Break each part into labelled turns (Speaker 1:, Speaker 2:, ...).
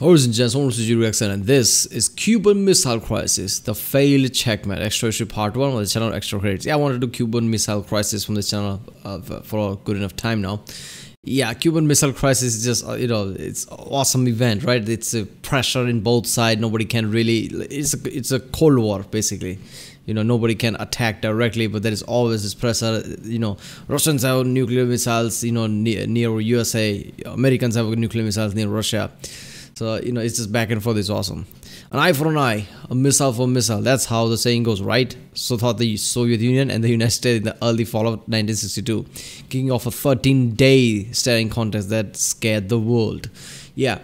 Speaker 1: Ladies and gents, I'm Suji Reaction, and this is Cuban Missile Crisis, the failed checkmate, extra history part 1 on the channel Extra Credits. Yeah, I want to do Cuban Missile Crisis from this channel for a good enough time now. Yeah, Cuban Missile Crisis is just, it's an awesome event, right? It's a pressure in both sides. Nobody can really, it's a Cold War, basically. Nobody can attack directly, but there is always this pressure. Russians have nuclear missiles, near USA. Americans have nuclear missiles near Russia. So, it's just back and forth. It's awesome. An eye for an eye, a missile for a missile. That's how the saying goes, right? So thought the Soviet Union and the United States in the early fall of 1962, kicking off a 13-day staring contest that scared the world. Yeah.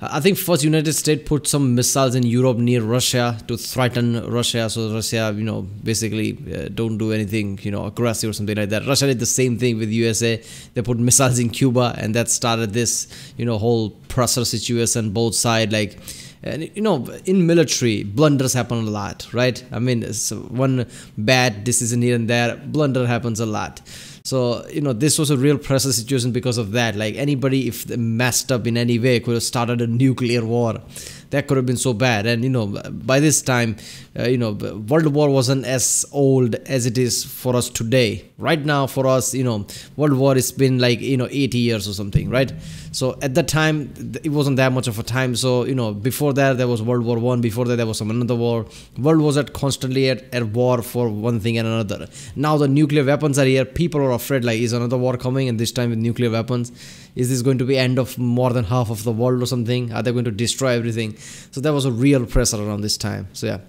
Speaker 1: I think first United States put some missiles in Europe near Russia to threaten Russia, so Russia, basically don't do anything, aggressive or something like that. Russia did the same thing with USA. They put missiles in Cuba, and that started this, whole pressure situation, both sides, and in military, blunders happen a lot, right? I mean, it's one bad decision here and there, blunder happens a lot. So, this was a real pressure situation because of that. Like, anybody, if they messed up in any way, could have started a nuclear war. That could have been so bad. And, by this time, World War wasn't as old as it is for us today. Right now, for us, World War has been like, 80 years or something, right? So, at that time, it wasn't that much of a time. So, before that, there was World War I. Before that, there was another war. World was constantly at war for one thing and another. Now, the nuclear weapons are here. People are afraid, like, is another war coming? And this time with nuclear weapons, is this going to be end of more than half of the world or something? Are they going to destroy everything? So there was a real pressure around this time. So yeah.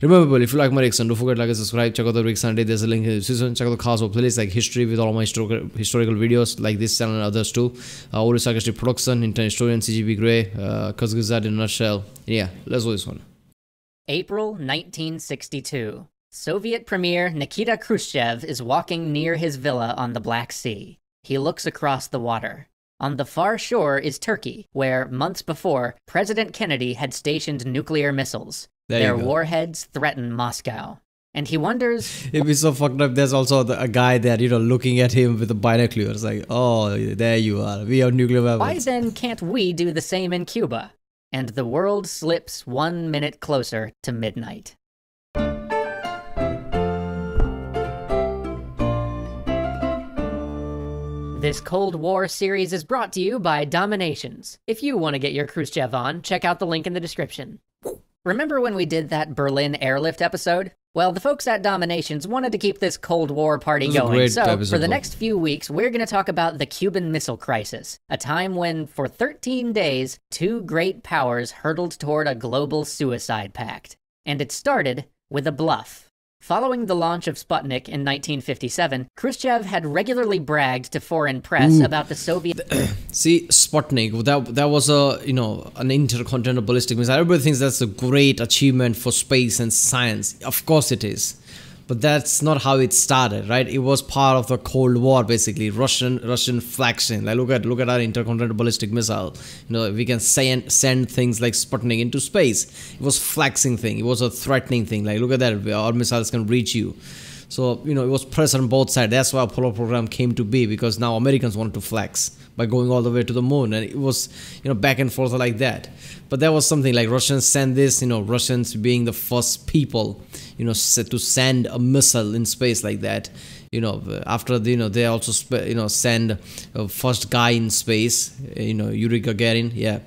Speaker 1: Remember, if you like my reaction, don't forget to like and subscribe. Check out the reaction Sunday. There's a link in the description. Check out the cause of playlist like history with all my historical videos like this channel and others too. Oris History Production, Internet Historian, CGP Grey, Kazgazad in a nutshell. Yeah, let's do this one.
Speaker 2: April 1962. Soviet Premier Nikita Khrushchev is walking near his villa on the Black Sea. He looks across the water. On the far shore is Turkey, where, months before, President Kennedy had stationed nuclear missiles. Their warheads threaten Moscow. And he wonders...
Speaker 1: It'd be so fucked up. There's also a guy there, looking at him with the binoculars. Like, oh, there you are. We have nuclear weapons.
Speaker 2: Why then can't we do the same in Cuba? And the world slips 1 minute closer to midnight. This Cold War series is brought to you by Dominations. If you want to get your Khrushchev on, check out the link in the description. Remember when we did that Berlin airlift episode? Well, the folks at Dominations wanted to keep this Cold War party going, so for the next few weeks, we're going to talk about the Cuban Missile Crisis, a time when, for 13 days, two great powers hurtled toward a global suicide pact. And it started with a bluff. Following the launch of Sputnik in 1957, Khrushchev had regularly bragged to foreign press about the Soviet...
Speaker 1: See, Sputnik, that was an intercontinental ballistic missile. Everybody thinks that's a great achievement for space and science. Of course it is. But that's not how it started, right? It was part of the Cold War, basically. Russian flagship. Like, look at our intercontinental ballistic missile. We can send things like Sputnik into space. It was flexing thing. It was a threatening thing. Like, look at that. Our missiles can reach you. So, it was pressure on both sides. That's why Apollo program came to be, because now Americans wanted to flex by going all the way to the moon. And it was, back and forth like that. But there was something like Russians send this, Russians being the first people, to send a missile in space like that. After, they also, send first guy in space, Yuri Gagarin, yeah.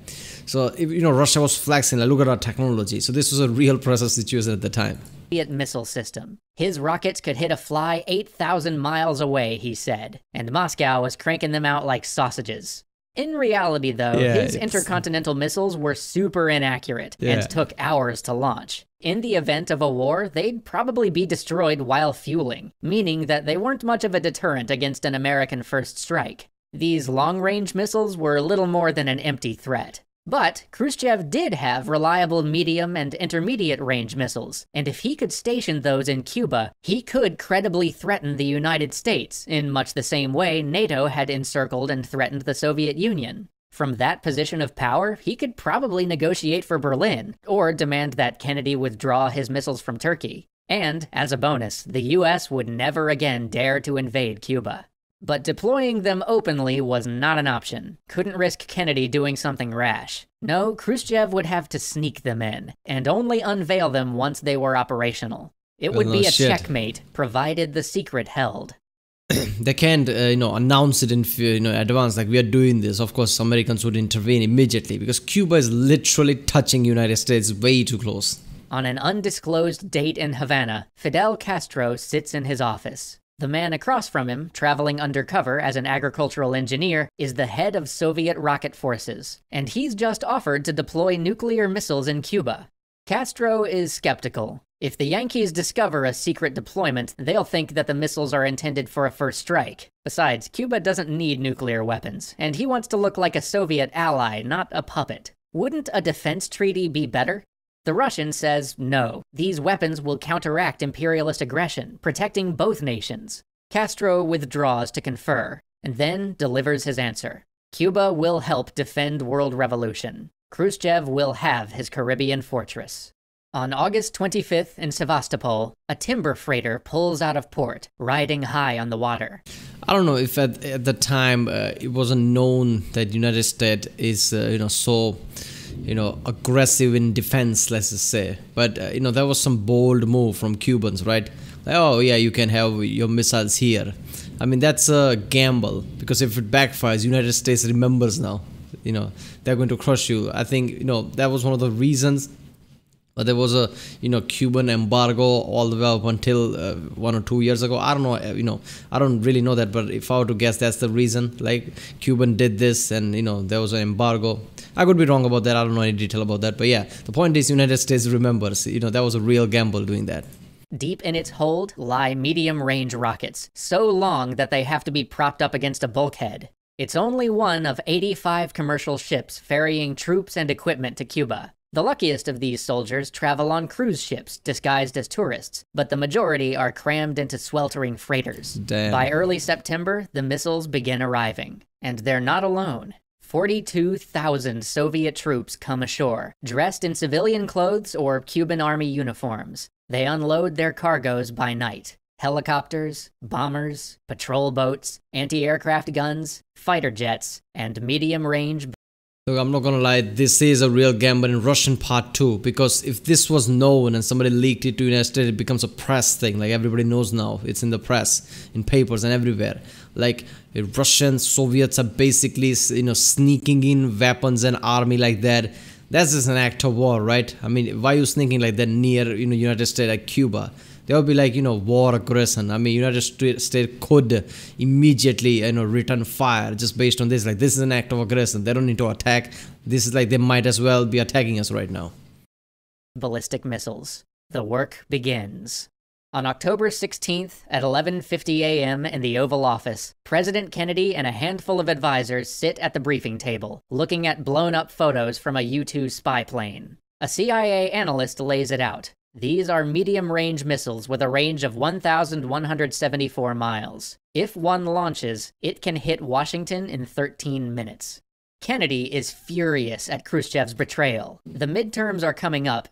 Speaker 1: So, Russia was flexing, like, look at our technology. So this was a real pressure situation at the time.
Speaker 2: Missile system. His rockets could hit a fly 8,000 miles away, he said, and Moscow was cranking them out like sausages. In reality, though, his intercontinental missiles were super inaccurate and took hours to launch. In the event of a war, they'd probably be destroyed while fueling, meaning that they weren't much of a deterrent against an American first strike. These long-range missiles were little more than an empty threat. But Khrushchev did have reliable medium and intermediate range missiles, and if he could station those in Cuba, he could credibly threaten the United States in much the same way NATO had encircled and threatened the Soviet Union. From that position of power, he could probably negotiate for Berlin, or demand that Kennedy withdraw his missiles from Turkey. And, as a bonus, the US would never again dare to invade Cuba. But deploying them openly was not an option. Couldn't risk Kennedy doing something rash. No, Khrushchev would have to sneak them in, and only unveil them once they were operational. It would be a checkmate, provided the secret held.
Speaker 1: They can't, announce it in advance, like we are doing this. Of course, Americans would intervene immediately because Cuba is literally touching United States way too close.
Speaker 2: On an undisclosed date in Havana, Fidel Castro sits in his office. The man across from him, traveling undercover as an agricultural engineer, is the head of Soviet rocket forces, and he's just offered to deploy nuclear missiles in Cuba. Castro is skeptical. If the Yankees discover a secret deployment, they'll think that the missiles are intended for a first strike. Besides, Cuba doesn't need nuclear weapons, and he wants to look like a Soviet ally, not a puppet. Wouldn't a defense treaty be better? The Russian says no. These weapons will counteract imperialist aggression, protecting both nations. Castro withdraws to confer, and then delivers his answer. Cuba will help defend world revolution. Khrushchev will have his Caribbean fortress. On August 25th in Sevastopol, a timber freighter pulls out of port, riding high on the water.
Speaker 1: I don't know if at the time it wasn't known that United States is, so, aggressive in defense, let's just say. But, there was some bold move from Cubans, right? Like, oh, yeah, you can have your missiles here. I mean, that's a gamble, because if it backfires, United States remembers now. They're going to crush you. I think, that was one of the reasons. But there was a, Cuban embargo all the way up until 1 or 2 years ago. I don't know, I don't really know that. But if I were to guess, that's the reason. Like, Cuban did this and, there was an embargo. I could be wrong about that. I don't know any detail about that. But yeah, the point is United States remembers, that was a real gamble doing that.
Speaker 2: Deep in its hold lie medium-range rockets, so long that they have to be propped up against a bulkhead. It's only one of 85 commercial ships ferrying troops and equipment to Cuba. The luckiest of these soldiers travel on cruise ships disguised as tourists, but the majority are crammed into sweltering freighters.
Speaker 1: Damn.
Speaker 2: By early September, the missiles begin arriving. And they're not alone. 42,000 Soviet troops come ashore, dressed in civilian clothes or Cuban army uniforms. They unload their cargoes by night. Helicopters, bombers, patrol boats, anti-aircraft guns, fighter jets, and medium-range.
Speaker 1: Look, I'm not gonna lie, this is a real gamble in Russian part too, because if this was known and somebody leaked it to United States, it becomes a press thing, like everybody knows now. It's in the press, in papers and everywhere. Like, Russians, Soviets are basically, sneaking in weapons and army like that. That's just an act of war, right? I mean, why are you sneaking like that near, United States, like Cuba? There would be like, war aggression. I mean, United States could immediately, return fire just based on this. Like, this is an act of aggression. They don't need to attack. This is like, they might as well be attacking us right now.
Speaker 2: Ballistic missiles. The work begins. On October 16th at 11:50 a.m. in the Oval Office, President Kennedy and a handful of advisors sit at the briefing table, looking at blown-up photos from a U-2 spy plane. A CIA analyst lays it out. These are medium-range missiles with a range of 1,174 miles. If one launches, it can hit Washington in 13 minutes. Kennedy is furious at Khrushchev's betrayal. The midterms are coming up.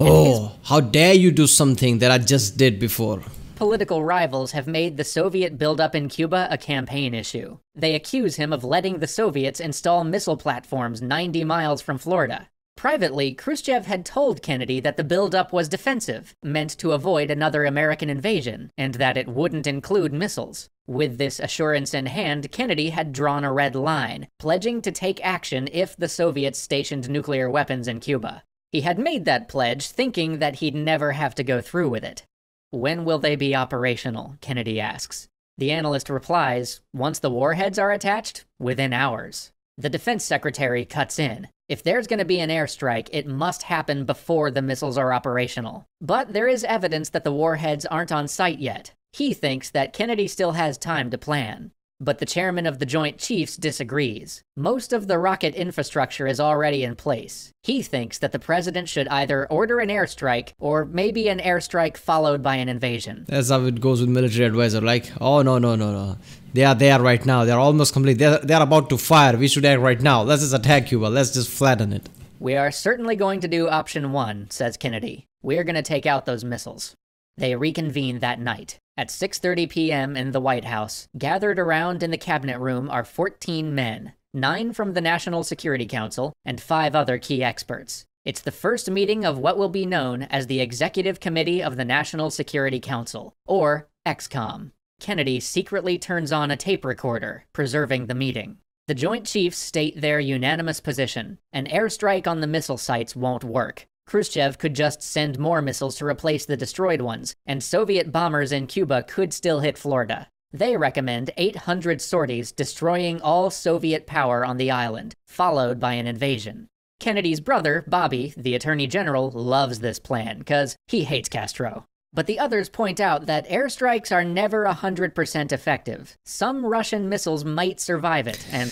Speaker 1: How dare you do something that I just did before?
Speaker 2: Political rivals have made the Soviet buildup in Cuba a campaign issue. They accuse him of letting the Soviets install missile platforms 90 miles from Florida. Privately, Khrushchev had told Kennedy that the buildup was defensive, meant to avoid another American invasion, and that it wouldn't include missiles. With this assurance in hand, Kennedy had drawn a red line, pledging to take action if the Soviets stationed nuclear weapons in Cuba. He had made that pledge thinking that he'd never have to go through with it. When will they be operational? Kennedy asks. The analyst replies, once the warheads are attached, within hours. The defense secretary cuts in. If there's going to be an airstrike, it must happen before the missiles are operational. But there is evidence that the warheads aren't on site yet. He thinks that Kennedy still has time to plan. But the chairman of the Joint Chiefs disagrees. Most of the rocket infrastructure is already in place. He thinks that the president should either order an airstrike, or maybe an airstrike followed by an invasion.
Speaker 1: That's how it goes with military advisor, like, oh no. They are there right now. They're almost complete. They're about to fire. We should act right now. Let's just attack Cuba. Let's just flatten it.
Speaker 2: We are certainly going to do option 1, says Kennedy. We're going to take out those missiles. They reconvene that night. At 6:30 p.m. in the White House, gathered around in the cabinet room are 14 men, 9 from the National Security Council and 5 other key experts. It's the first meeting of what will be known as the Executive Committee of the National Security Council, or ExComm. Kennedy secretly turns on a tape recorder, preserving the meeting. The Joint Chiefs state their unanimous position: an airstrike on the missile sites won't work. Khrushchev could just send more missiles to replace the destroyed ones, and Soviet bombers in Cuba could still hit Florida. They recommend 800 sorties destroying all Soviet power on the island, followed by an invasion. Kennedy's brother, Bobby, the Attorney General, loves this plan, because he hates Castro. But the others point out that airstrikes are never 100% effective. Some Russian missiles might survive it, and...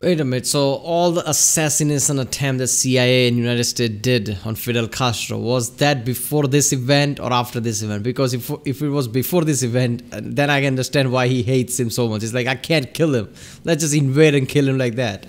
Speaker 1: Wait a minute, so all the assassination attempt the CIA and United States did on Fidel Castro, was that before this event or after this event? Because if it was before this event, then I can understand why he hates him so much. It's like, I can't kill him. Let's just invade and kill him like that.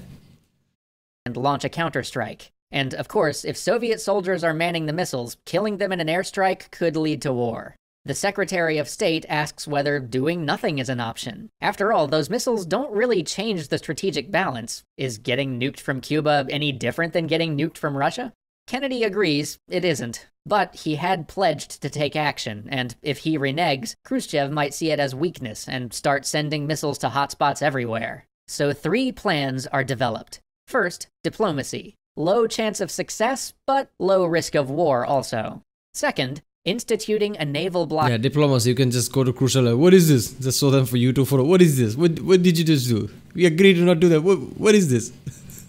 Speaker 2: And launch a counterstrike. And of course, if Soviet soldiers are manning the missiles, killing them in an airstrike could lead to war. The Secretary of State asks whether doing nothing is an option. After all, those missiles don't really change the strategic balance. Is getting nuked from Cuba any different than getting nuked from Russia? Kennedy agrees it isn't, but he had pledged to take action, and if he reneges, Khrushchev might see it as weakness and start sending missiles to hotspots everywhere. So 3 plans are developed. First, diplomacy. Low chance of success, but low risk of war also. Second, instituting a naval blockade.
Speaker 1: Yeah, diplomacy. You can just go to Khrushchev like, what is this? Just show them for you to follow. What is this? What did you just do? We agreed to not do that. What is this?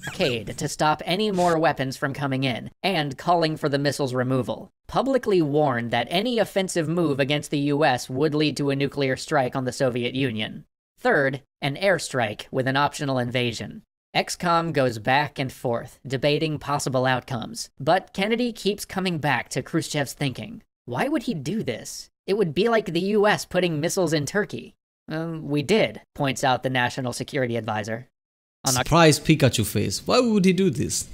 Speaker 2: Blockade to stop any more weapons from coming in, and calling for the missiles' removal. Publicly warned that any offensive move against the US would lead to a nuclear strike on the Soviet Union. Third, an airstrike with an optional invasion. ExComm goes back and forth, debating possible outcomes, but Kennedy keeps coming back to Khrushchev's thinking. Why would he do this? It would be like the US putting missiles in Turkey. We did, points out the National Security Advisor.
Speaker 1: Surprise Pikachu face. Why would he do this?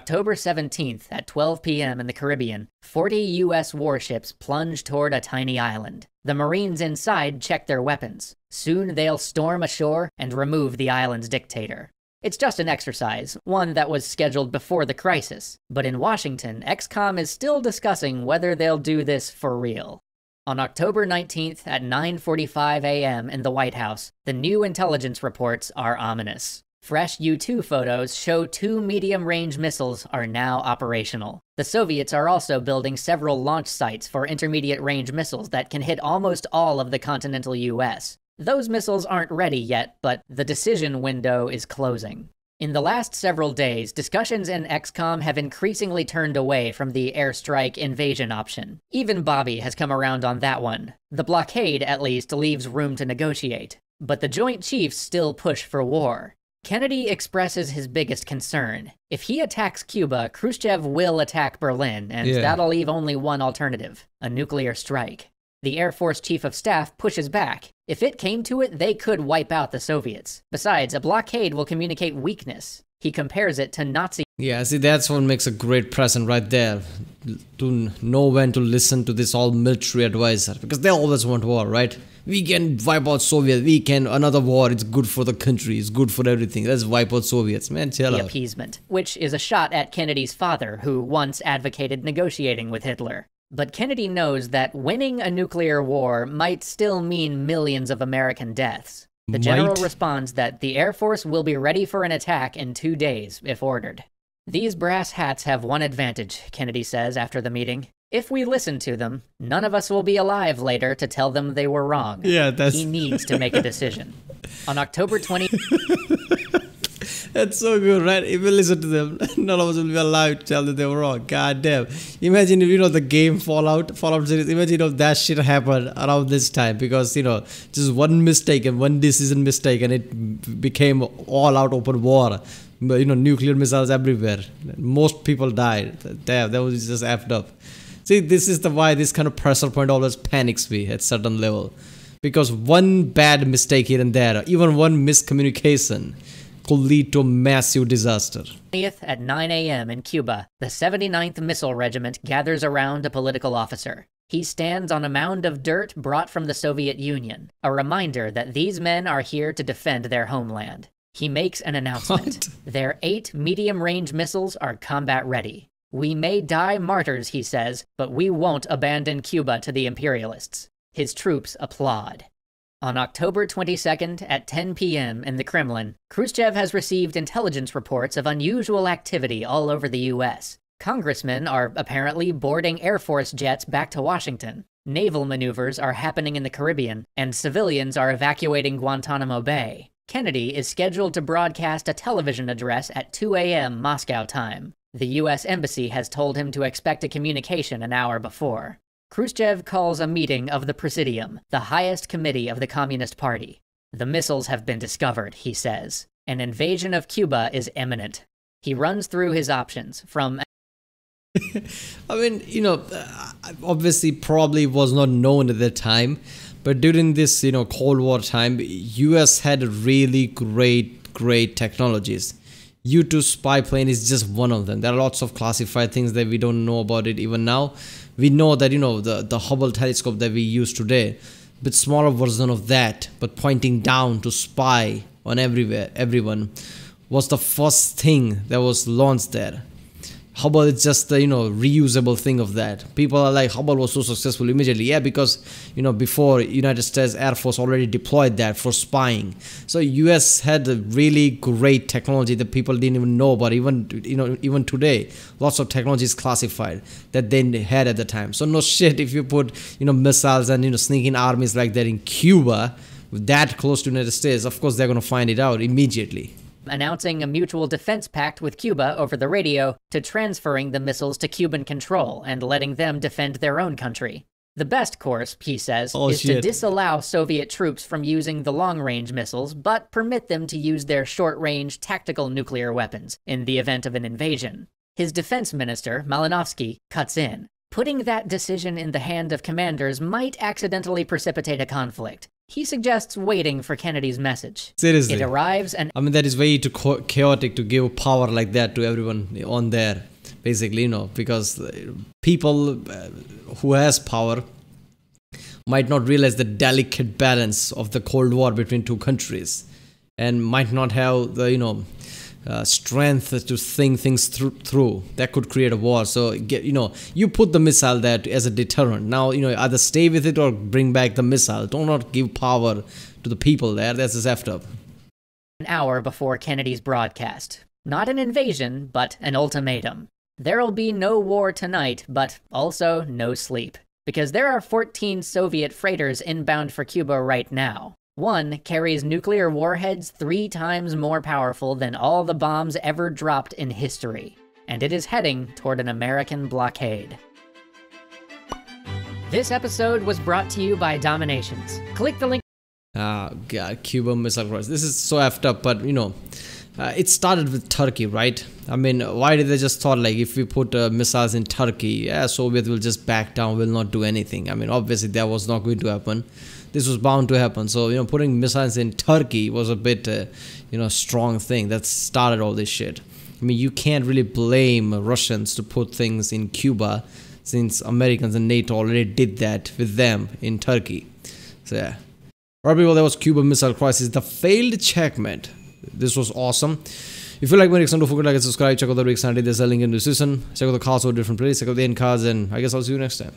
Speaker 2: October 17th at 12 p.m. in the Caribbean, 40 US warships plunge toward a tiny island. The Marines inside check their weapons. Soon they'll storm ashore and remove the island's dictator. It's just an exercise, one that was scheduled before the crisis. But in Washington, ExComm is still discussing whether they'll do this for real. On October 19th at 9:45 a.m. in the White House, the new intelligence reports are ominous. Fresh U-2 photos show 2 medium-range missiles are now operational. The Soviets are also building several launch sites for intermediate-range missiles that can hit almost all of the continental US. Those missiles aren't ready yet, but the decision window is closing. In the last several days, discussions in ExComm have increasingly turned away from the airstrike invasion option. Even Bobby has come around on that one. The blockade, at least, leaves room to negotiate. But the Joint Chiefs still push for war. Kennedy expresses his biggest concern. If he attacks Cuba, Khrushchev will attack Berlin, and that'll leave only one alternative: a nuclear strike. The Air Force Chief of Staff pushes back. If it came to it, they could wipe out the Soviets. Besides, a blockade will communicate weakness. He compares it to Nazi.
Speaker 1: Yeah, see, that's what makes a great president right there. To know when to listen to this all military advisor. Because they always want war, right? We can wipe out Soviets. We can, another war. It's good for the country. It's good for everything. Let's wipe out Soviets. Man, chill out.
Speaker 2: Appeasement, which is a shot at Kennedy's father, who once advocated negotiating with Hitler. But Kennedy knows that winning a nuclear war might still mean millions of American deaths. The general responds that the Air Force will be ready for an attack in 2 days, if ordered. These brass hats have one advantage, Kennedy says after the meeting. If we listen to them, none of us will be alive later to tell them they were wrong.
Speaker 1: Yeah, that's...
Speaker 2: He needs to make a decision. On October 20...
Speaker 1: That's so good, right? If we listen to them, none of us will be alive to tell them they were wrong. God damn. Imagine if, the game Fallout series, imagine if that shit happened around this time. Because, just one mistake and one decision mistake and it became all-out open war. Nuclear missiles everywhere. Most people died. Damn, that was just effed up. See, this is why this kind of pressure point always panics me at certain level. Because one bad mistake here and there, even one miscommunication, could lead to a massive disaster.
Speaker 2: At 9 a.m. in Cuba, the 79th Missile Regiment gathers around a political officer. He stands on a mound of dirt brought from the Soviet Union, a reminder that these men are here to defend their homeland. He makes an announcement. Their 8 medium-range missiles are combat-ready. We may die martyrs, he says, but we won't abandon Cuba to the imperialists. His troops applaud. On October 22nd at 10 p.m. in the Kremlin, Khrushchev has received intelligence reports of unusual activity all over the U.S. Congressmen are apparently boarding Air Force jets back to Washington. Naval maneuvers are happening in the Caribbean, and civilians are evacuating Guantanamo Bay. Kennedy is scheduled to broadcast a television address at 2 a.m. Moscow time. The U.S. Embassy has told him to expect a communication an hour before. Khrushchev calls a meeting of the Presidium, the highest committee of the Communist Party. The missiles have been discovered, he says. An invasion of Cuba is imminent. He runs through his options from...
Speaker 1: I mean, obviously probably was not known at the time, but during this, Cold War time, US had really great technologies. U-2 spy plane is just one of them. There are lots of classified things that we don't know about it even now. We know that, the Hubble telescope that we use today, bit smaller version of that, but pointing down to spy on everyone, was the first thing that was launched there. Hubble is just the reusable thing of that. People are like, Hubble was so successful immediately. Yeah, because before United States Air Force already deployed that for spying. So US had a really great technology that people didn't even know about. Even today, lots of technology is classified that they had at the time. So no shit if you put missiles and sneaking armies like that in Cuba, that close to United States. Of course they're gonna find it out immediately.
Speaker 2: Announcing a mutual defense pact with Cuba over the radio to transferring the missiles to Cuban control and letting them defend their own country. The best course, he says, is to disallow Soviet troops from using the long-range missiles, but permit them to use their short-range tactical nuclear weapons in the event of an invasion. His defense minister, Malinovsky, cuts in. Putting that decision in the hand of commanders might accidentally precipitate a conflict. He suggests waiting for Kennedy's message.
Speaker 1: Seriously.
Speaker 2: It arrives and...
Speaker 1: I mean, that is way too chaotic to give power like that to everyone on there, basically, because people who has power might not realize the delicate balance of the Cold War between two countries and might not have the, strength to think things through. That could create a war. So you put the missile there as a deterrent. Now either stay with it or bring back the missile. Do not give power to the people there. That's just effed up.
Speaker 2: An hour before Kennedy's broadcast. Not an invasion, but an ultimatum. There'll be no war tonight, but also no sleep. Because there are 14 Soviet freighters inbound for Cuba right now. One carries nuclear warheads 3 times more powerful than all the bombs ever dropped in history, and it is heading toward an American blockade. This episode was brought to you by Dominations. Click the link.
Speaker 1: God, Cuban Missile Crisis. This is so effed up, but it started with Turkey, right? I mean, why did they just thought like if we put missiles in Turkey, Soviet will just back down, will not do anything? I mean, obviously that was not going to happen. This was bound to happen. So, putting missiles in Turkey was a bit, strong thing that started all this shit. I mean, you can't really blame Russians to put things in Cuba since Americans and NATO already did that with them in Turkey. So, yeah. Alright, people, that was Cuban Missile Crisis, the failed checkmate. This was awesome. If you like my reaction, don't forget to like and subscribe. Check out the Rick Sandy. There's a link in the description. Check out the cards for different playlists. Check out the end cards, and I guess I'll see you next time.